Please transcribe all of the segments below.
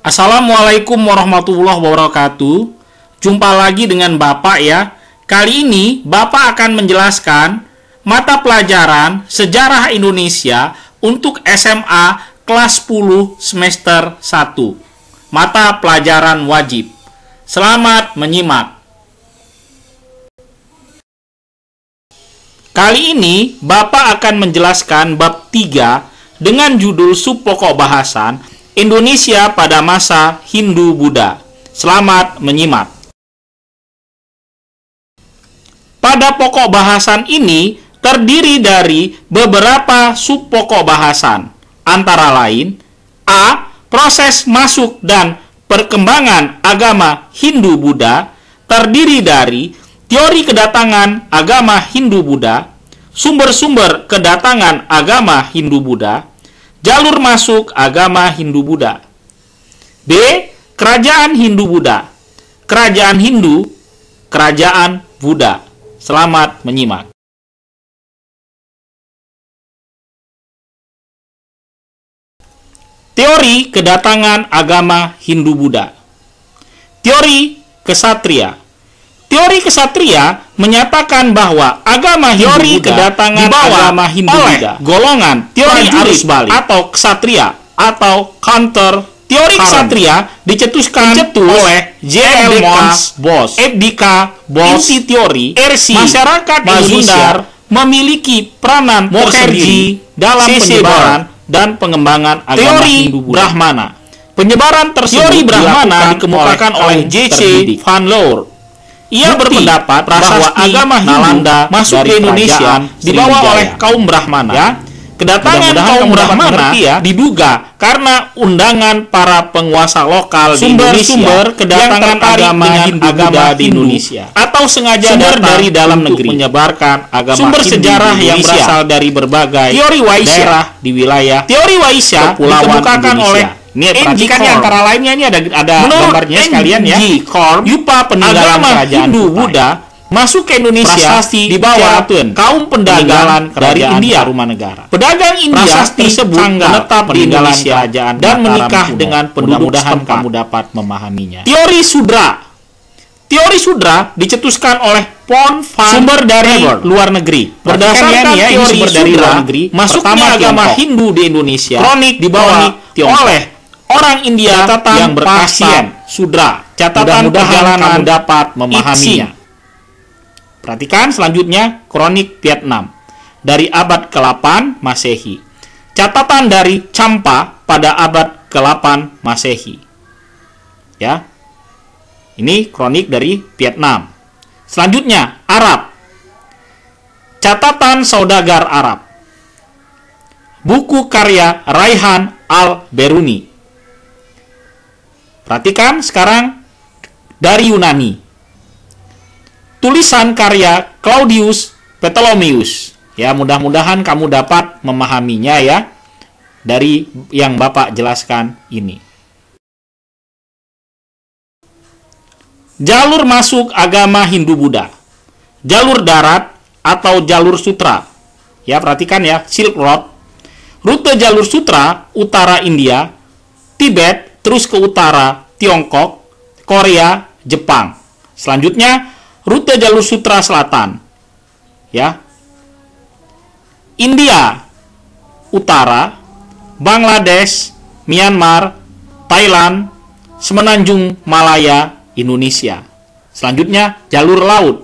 Assalamualaikum warahmatullahi wabarakatuh. Jumpa lagi dengan Bapak ya. Kali ini Bapak akan menjelaskan mata pelajaran Sejarah Indonesia untuk SMA kelas 10 semester 1. Mata pelajaran wajib. Selamat menyimak. Kali ini Bapak akan menjelaskan bab 3 dengan judul subpokok bahasan Indonesia pada masa Hindu-Buddha. Selamat menyimak. Pada pokok bahasan ini terdiri dari beberapa subpokok bahasan, antara lain A. Proses masuk dan perkembangan agama Hindu-Buddha terdiri dari teori kedatangan agama Hindu-Buddha, sumber-sumber kedatangan agama Hindu-Buddha, jalur masuk agama Hindu-Buddha. B. Kerajaan Hindu-Buddha. Kerajaan Hindu, Kerajaan Buddha. Selamat menyimak. Teori kedatangan agama Hindu-Buddha. Teori kesatria. Teori kesatria menyatakan bahwa agama Hindu-Buddha kedatangan agama Hindu-Buddha oleh golongan teori arus balik atau kesatria atau counter. Teori kesatria dicetuskan oleh J.L. Boss, F.D.K. Boss, inti teori RC masyarakat Indonesia memiliki peranan tersendiri dalam penyebaran dan pengembangan agama Hindu-Buddha. Brahmana. Penyebaran tersebut teori Brahmana dikemukakan oleh J.C. Van Leur. Ia berpendapat bahwa agama Hindu masuk ke Indonesia dibawa oleh kaum Brahmana. Ya, kedatangan kaum Brahmana diduga karena undangan para penguasa lokal di Indonesia kedatangan agama Hindu-Buddha di Indonesia, atau sengaja dari dalam negeri menyebarkan agama sumber sejarah yang berasal dari berbagai teori daerah di wilayah teori Waisya dikemukakan oleh perhatikan antara lainnya ini ada gambarnya sekalian ya. Yupa peninggalan kerajaan Hindu-Buddha masuk ke Indonesia di bawah kaum pendagang dari India rumah negara. Pedagang India tersebut menetap di Indonesia dan menikah dengan penduduk setempat. Kamu dapat memahaminya. Teori Sudra. Teori Sudra dicetuskan oleh Pon Van sumber dari luar negeri. Berdasarkan teori dari luar negeri, masuknya agama Hindu di Indonesia kronik dibawa oleh orang India yang berkasihan Sudra. Catatan perjalanan dapat memahaminya. Perhatikan selanjutnya kronik Vietnam dari abad ke-8 Masehi. Catatan dari Champa pada abad ke-8 Masehi. Ya. Ini kronik dari Vietnam. Selanjutnya Arab. Catatan saudagar Arab. Buku karya Raihan Al-Beruni. Perhatikan sekarang dari Yunani. Tulisan karya Claudius Ptolemaeus. Ya, mudah-mudahan kamu dapat memahaminya ya dari yang Bapak jelaskan ini. Jalur masuk agama Hindu-Buddha. Jalur darat atau jalur sutra. Ya, perhatikan ya, Silk Road. Rute jalur sutra utara India, Tibet, terus ke utara Tiongkok, Korea, Jepang. Selanjutnya rute jalur sutra selatan. Ya. India utara, Bangladesh, Myanmar, Thailand, Semenanjung Malaya, Indonesia. Selanjutnya jalur laut.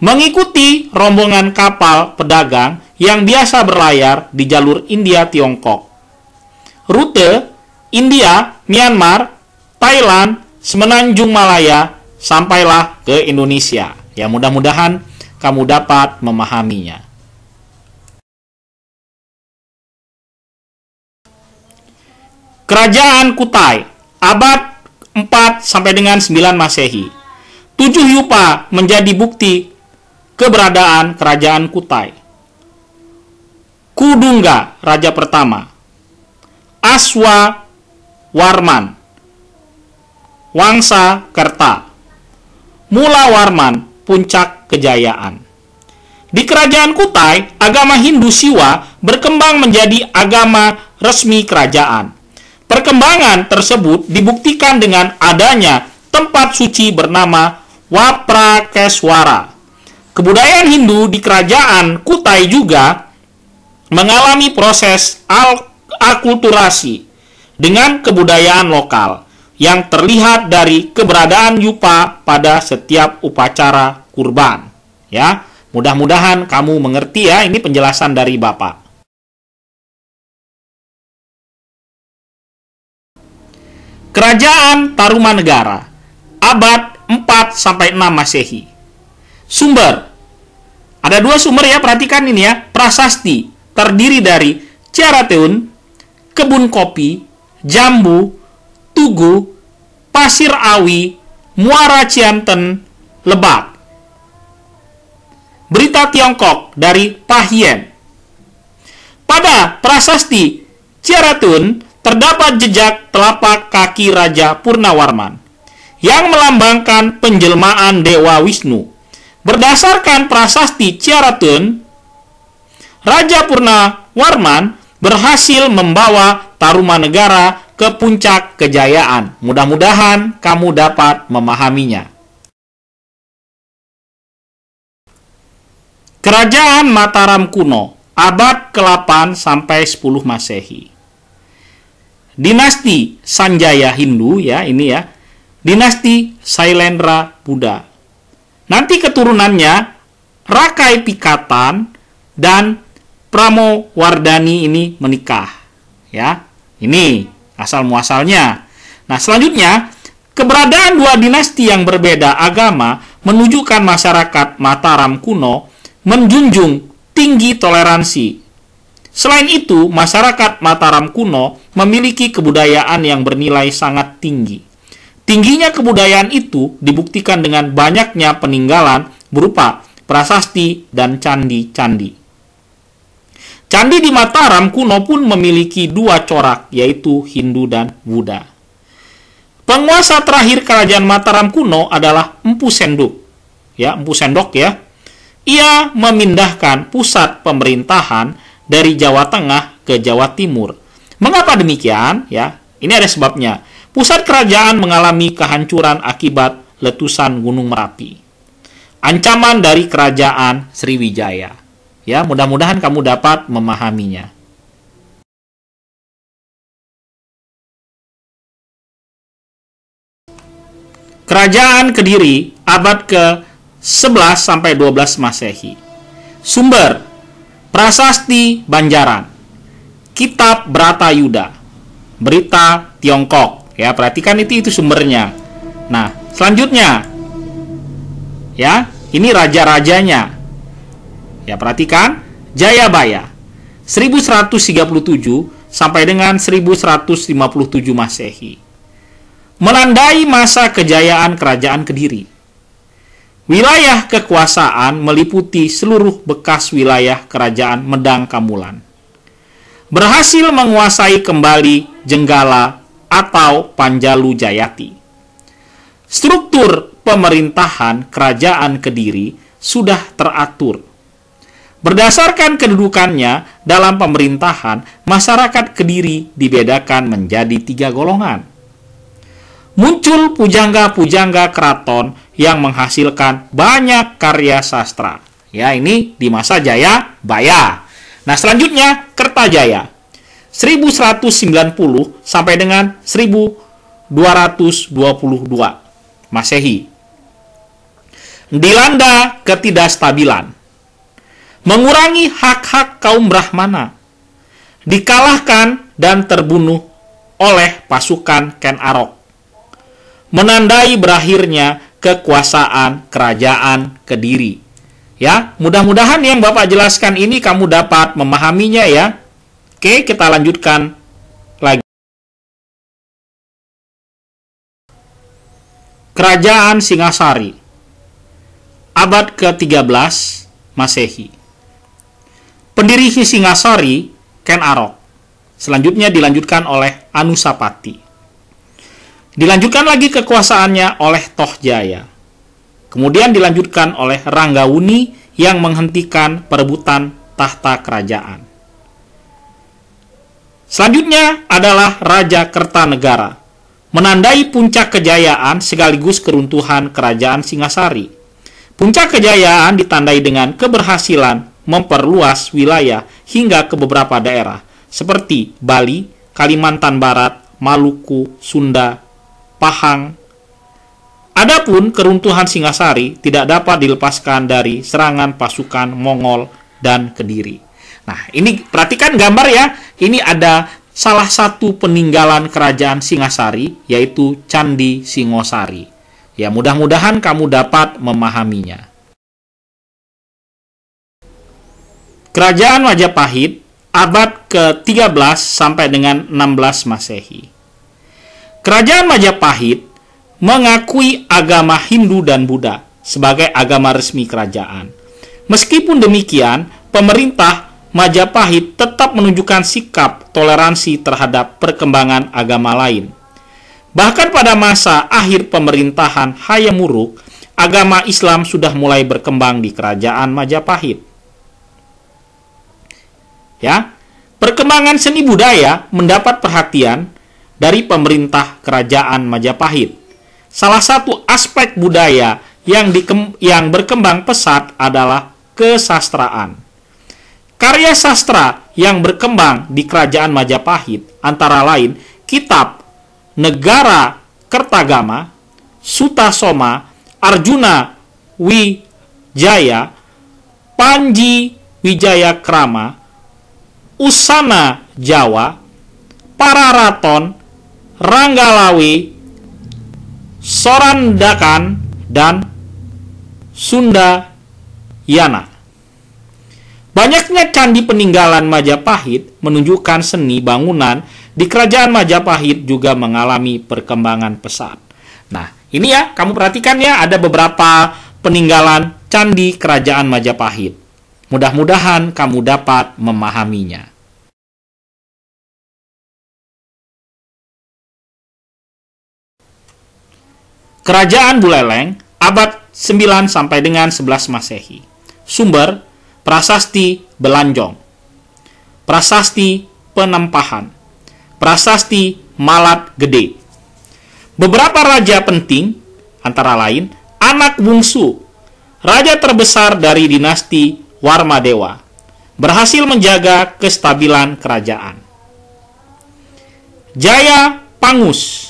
Mengikuti rombongan kapal pedagang yang biasa berlayar di jalur India Tiongkok. Rute India, Myanmar, Thailand, Semenanjung Malaya, sampailah ke Indonesia. Ya, mudah-mudahan kamu dapat memahaminya. Kerajaan Kutai, abad 4 sampai dengan 9 Masehi. 7 Yupa menjadi bukti keberadaan kerajaan Kutai. Kudungga, raja pertama. Aswa Warman, Wangsa Kerta. Mula Warman, puncak kejayaan. Di kerajaan Kutai, agama Hindu Siwa berkembang menjadi agama resmi kerajaan. Perkembangan tersebut dibuktikan dengan adanya tempat suci bernama Waprakeswara. Kebudayaan Hindu di kerajaan Kutai juga mengalami proses akulturasi dengan kebudayaan lokal yang terlihat dari keberadaan yupa pada setiap upacara kurban. Ya, mudah-mudahan kamu mengerti ya, ini penjelasan dari Bapak. Kerajaan Tarumanegara, abad 4-6 Masehi. Sumber. Ada dua sumber ya, perhatikan ini ya. Prasasti terdiri dari Ciarateun, kebun kopi, jambu, tugu, pasir awi, muara Cianten, Lebak. Berita Tiongkok dari Pahien. Pada prasasti Ciarateun terdapat jejak telapak kaki Raja Purnawarman yang melambangkan penjelmaan Dewa Wisnu. Berdasarkan prasasti Ciarateun, Raja Purnawarman berhasil membawa Tarumanegara ke puncak kejayaan. Mudah-mudahan kamu dapat memahaminya. Kerajaan Mataram kuno, abad ke-8 sampai 10 Masehi. Dinasti Sanjaya Hindu ya, ini ya. Dinasti Sailendra Buddha. Nanti keturunannya Rakai Pikatan dan Pramowardhani ini menikah. Ya. Ini asal muasalnya. Nah, selanjutnya keberadaan dua dinasti yang berbeda agama menunjukkan masyarakat Mataram kuno menjunjung tinggi toleransi. Selain itu, masyarakat Mataram kuno memiliki kebudayaan yang bernilai sangat tinggi. Tingginya kebudayaan itu dibuktikan dengan banyaknya peninggalan berupa prasasti dan candi-candi. Candi di Mataram kuno pun memiliki dua corak, yaitu Hindu dan Buddha. Penguasa terakhir kerajaan Mataram kuno adalah Empu Sendok. Ya, Empu Sendok ya. Ia memindahkan pusat pemerintahan dari Jawa Tengah ke Jawa Timur. Mengapa demikian? Ya, ini ada sebabnya. Pusat kerajaan mengalami kehancuran akibat letusan Gunung Merapi. Ancaman dari kerajaan Sriwijaya. Ya, mudah-mudahan kamu dapat memahaminya. Kerajaan Kediri, abad ke-11 sampai 12 Masehi. Sumber: Prasasti Banjaran, Kitab Bratayuda, Berita Tiongkok. Ya, perhatikan itu sumbernya. Nah, selanjutnya ya, ini raja-rajanya. Ya, perhatikan Jayabaya 1137 sampai dengan 1157 Masehi. Menandai masa kejayaan kerajaan Kediri. Wilayah kekuasaan meliputi seluruh bekas wilayah kerajaan Medang Kamulan. Berhasil menguasai kembali Jenggala atau Panjalu Jayati. Struktur pemerintahan kerajaan Kediri sudah teratur. Berdasarkan kedudukannya dalam pemerintahan, masyarakat Kediri dibedakan menjadi 3 golongan. Muncul pujangga-pujangga keraton yang menghasilkan banyak karya sastra. Ya, ini di masa Jayabaya. Nah, selanjutnya Kertajaya 1190 sampai dengan 1222 Masehi. Dilanda ketidakstabilan, mengurangi hak-hak kaum Brahmana, dikalahkan dan terbunuh oleh pasukan Ken Arok. Menandai berakhirnya kekuasaan kerajaan Kediri. Ya, mudah-mudahan yang Bapak jelaskan ini kamu dapat memahaminya ya. Oke, kita lanjutkan lagi. Kerajaan Singasari, abad ke-13 Masehi. Pendiri Singasari Ken Arok. Selanjutnya dilanjutkan oleh Anusapati. Dilanjutkan lagi kekuasaannya oleh Tohjaya. Kemudian dilanjutkan oleh Ranggawuni yang menghentikan perebutan tahta kerajaan. Selanjutnya adalah Raja Kertanegara, menandai puncak kejayaan sekaligus keruntuhan kerajaan Singasari. Puncak kejayaan ditandai dengan keberhasilan memperluas wilayah hingga ke beberapa daerah seperti Bali, Kalimantan Barat, Maluku, Sunda, Pahang. Adapun keruntuhan Singasari tidak dapat dilepaskan dari serangan pasukan Mongol dan Kediri. Nah, ini perhatikan gambar ya. Ini ada salah satu peninggalan kerajaan Singasari, yaitu Candi Singosari. Ya, mudah-mudahan kamu dapat memahaminya. Kerajaan Majapahit abad ke-13 sampai dengan 16 Masehi. Kerajaan Majapahit mengakui agama Hindu dan Buddha sebagai agama resmi kerajaan. Meskipun demikian, pemerintah Majapahit tetap menunjukkan sikap toleransi terhadap perkembangan agama lain. Bahkan pada masa akhir pemerintahan Hayam Wuruk, agama Islam sudah mulai berkembang di kerajaan Majapahit. Ya, perkembangan seni budaya mendapat perhatian dari pemerintah kerajaan Majapahit. Salah satu aspek budaya yang berkembang pesat adalah kesastraan. Karya sastra yang berkembang di kerajaan Majapahit antara lain kitab Negara Kertagama, Sutasoma, Arjuna Wijaya, Panji Wijaya Krama, Usana Jawa, Pararaton, Ranggalawe, Sorandakan, dan Sundayana. Banyaknya candi peninggalan Majapahit menunjukkan seni bangunan di kerajaan Majapahit juga mengalami perkembangan pesat. Nah, ini ya, kamu perhatikan ya, ada beberapa peninggalan candi kerajaan Majapahit. Mudah-mudahan kamu dapat memahaminya. Kerajaan Buleleng abad 9 sampai dengan 11 Masehi. Sumber Prasasti Belanjong, Prasasti Penempahan, Prasasti Malat Gede. Beberapa raja penting, antara lain anak bungsu raja terbesar dari dinasti Warmadewa, berhasil menjaga kestabilan kerajaan. Jaya Pangus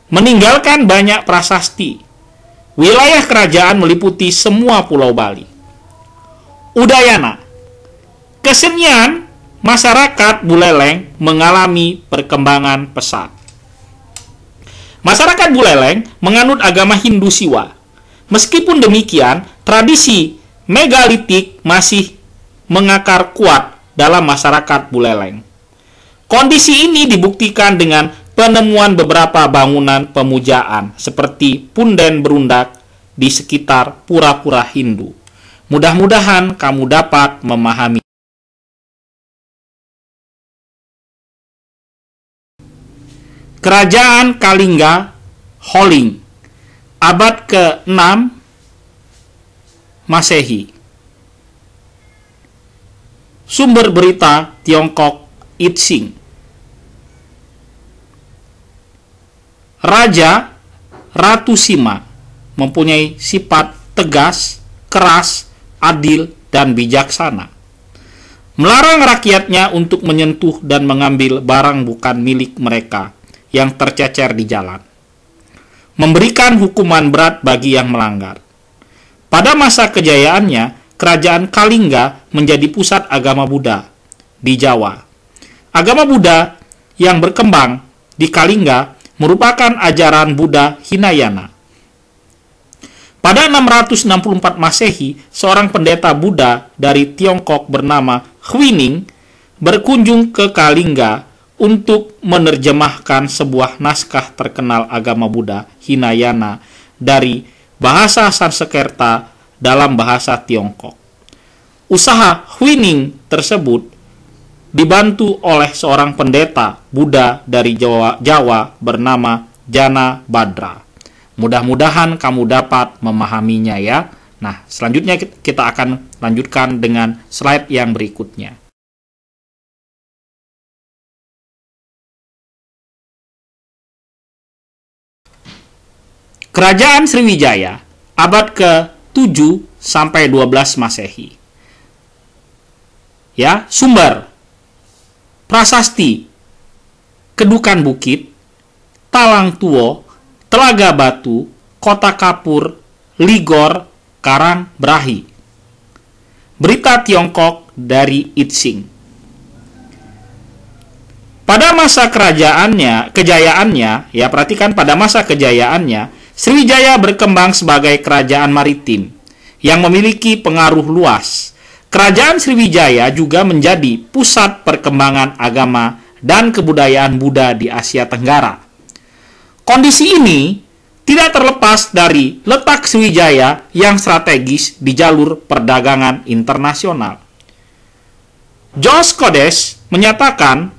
meninggalkan banyak prasasti. Wilayah kerajaan meliputi semua pulau Bali. Udayana, kesenian masyarakat Buleleng mengalami perkembangan pesat. Masyarakat Buleleng menganut agama Hindu Siwa. Meskipun demikian, tradisi megalitik masih mengakar kuat dalam masyarakat Buleleng. Kondisi ini dibuktikan dengan penemuan beberapa bangunan pemujaan seperti punden berundak di sekitar pura-pura Hindu. Mudah-mudahan kamu dapat memahami. Kerajaan Kalingga Holing abad ke-6 Masehi. Sumber berita Tiongkok Itsing. Raja Ratu Sima mempunyai sifat tegas, keras, adil, dan bijaksana. Melarang rakyatnya untuk menyentuh dan mengambil barang bukan milik mereka yang tercecer di jalan. Memberikan hukuman berat bagi yang melanggar. Pada masa kejayaannya, kerajaan Kalingga menjadi pusat agama Buddha di Jawa. Agama Buddha yang berkembang di Kalingga merupakan ajaran Buddha Hinayana. Pada 664 Masehi, seorang pendeta Buddha dari Tiongkok bernama Huining berkunjung ke Kalingga untuk menerjemahkan sebuah naskah terkenal agama Buddha Hinayana dari bahasa Sanskerta dalam bahasa Tiongkok. Usaha Huining tersebut dibantu oleh seorang pendeta Buddha dari Jawa bernama Jana Badra. Mudah-mudahan kamu dapat memahaminya ya. Nah, selanjutnya kita akan lanjutkan dengan slide yang berikutnya. Kerajaan Sriwijaya abad ke-7 sampai 12 Masehi. Ya, sumber prasasti Kedukan Bukit, Talang Tuo, Telaga Batu, Kota Kapur, Ligor, Karang Brahi. Berita Tiongkok dari Itsing. Pada masa kejayaannya, ya perhatikan, pada masa kejayaannya, Sriwijaya berkembang sebagai kerajaan maritim yang memiliki pengaruh luas. Kerajaan Sriwijaya juga menjadi pusat perkembangan agama dan kebudayaan Buddha di Asia Tenggara. Kondisi ini tidak terlepas dari letak Sriwijaya yang strategis di jalur perdagangan internasional. Jos Kodes menyatakan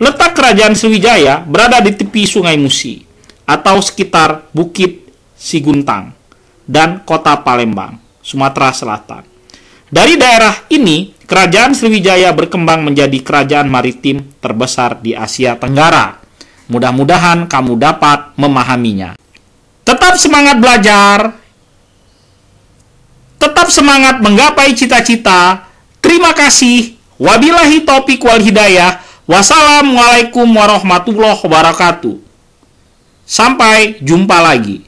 letak kerajaan Sriwijaya berada di tepi Sungai Musi atau sekitar Bukit Siguntang dan Kota Palembang, Sumatera Selatan. Dari daerah ini, kerajaan Sriwijaya berkembang menjadi kerajaan maritim terbesar di Asia Tenggara. Mudah-mudahan kamu dapat memahaminya. Tetap semangat belajar, tetap semangat menggapai cita-cita. Terima kasih. Wabillahi taufiq wal hidayah. Wassalamualaikum warahmatullahi wabarakatuh. Sampai jumpa lagi.